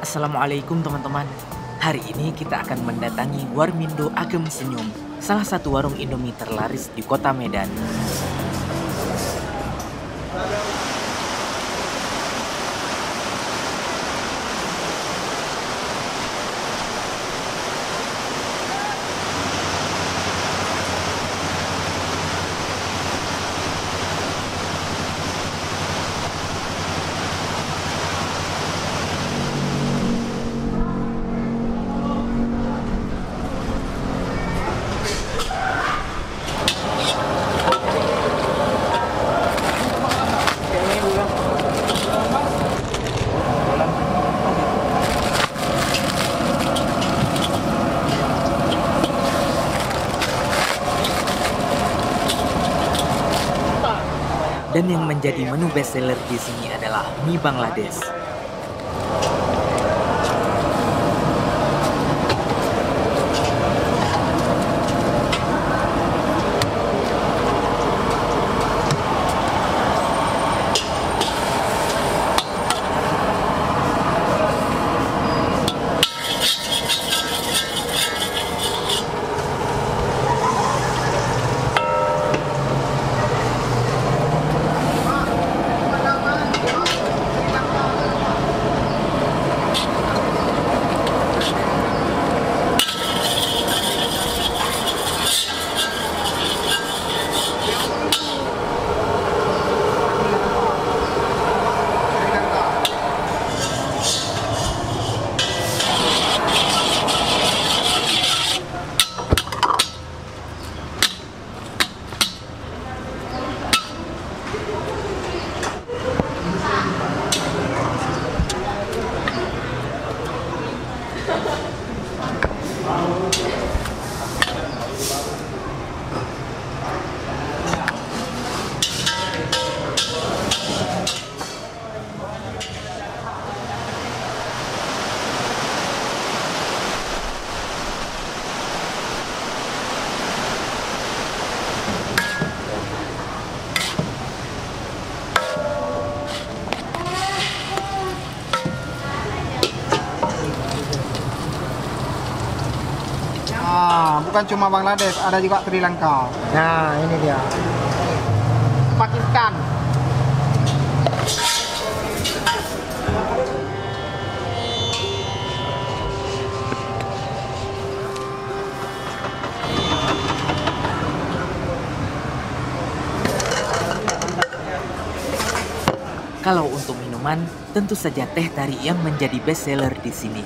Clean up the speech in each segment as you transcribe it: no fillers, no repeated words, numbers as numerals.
Assalamualaikum teman-teman. Hari ini kita akan mendatangi Warmindo Agam Senyum, salah satu warung Indomie terlaris di kota Medan. Dan yang menjadi menu bestseller di sini adalah mie Bangladesh. Bukan cuma Bangladesh, ada juga Sri Lanka. Nah, ini dia. Pakistan. Kalau untuk minuman, tentu saja teh tarik yang menjadi bestseller di sini.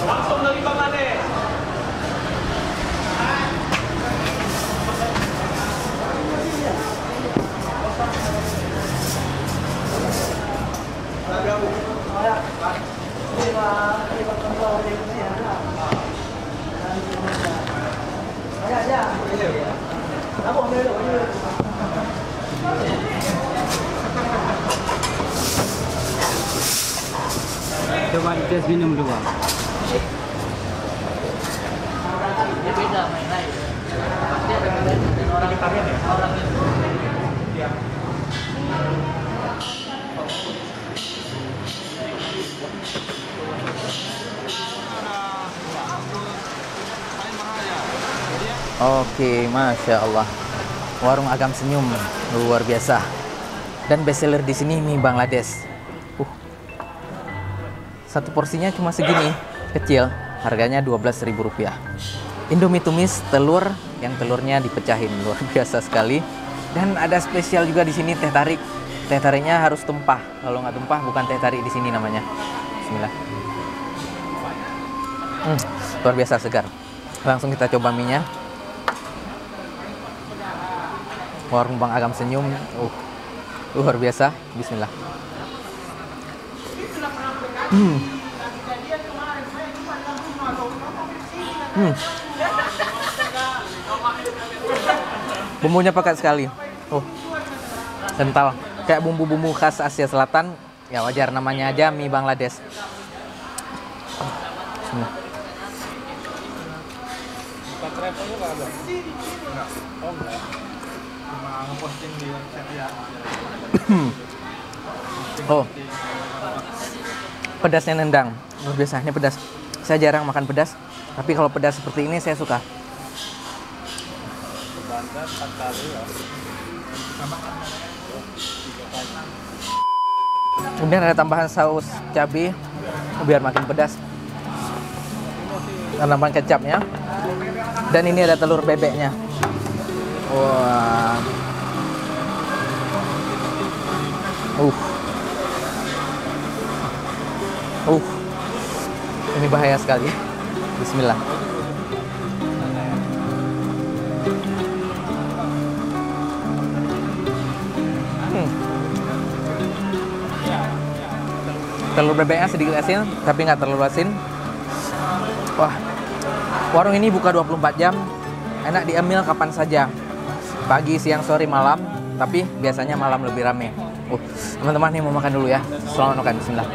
Langsung dari Bangladesh. Coba tes minum dulu. Beda main lain. Pasti ada orang kalian ya. Orang itu. Oke, Masya Allah. Warung Agam Senyum, luar biasa. Dan bestseller di sini mie Bangladesh. Satu porsinya cuma segini, kecil. Harganya Rp12.000. Indomie tumis telur, yang telurnya dipecahin, luar biasa sekali. Dan ada spesial juga di sini teh tarik. Teh tariknya harus tumpah. Kalau nggak tumpah bukan teh tarik di sini namanya. Bismillah. Luar biasa segar. Langsung kita coba mie-nya. Warung Bang Agam senyum. Luar biasa. Bismillah. Bumbunya pekat sekali. Kental. Kayak bumbu-bumbu khas Asia Selatan. Ya wajar namanya aja mie Bangladesh. Pedasnya nendang. Luar biasa, ini pedas. Saya jarang makan pedas, tapi kalau pedas seperti ini saya suka. Kemudian ada tambahan saus cabai biar makin pedas. Tambahan kecapnya. Dan ini ada telur bebeknya. Wah. Ini bahaya sekali. Bismillah. Telur bebeknya sedikit asin, tapi nggak terlalu asin. Wah, warung ini buka 24 jam, enak diambil kapan saja. Pagi, siang, sore, malam, tapi biasanya malam lebih rame. Teman-teman nih mau makan dulu ya. Selamat makan, bismillah.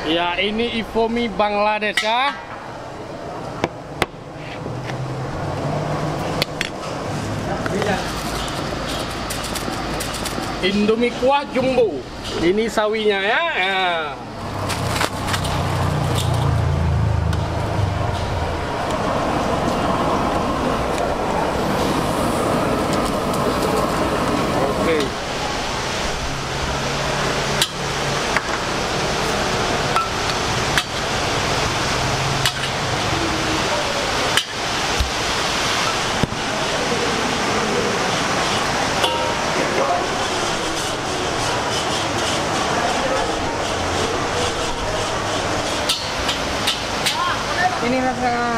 Ya, ini Indomie Bangladesh ya. Indomie kuah jumbo. Ini sawinya ya. Oke. Ini rasa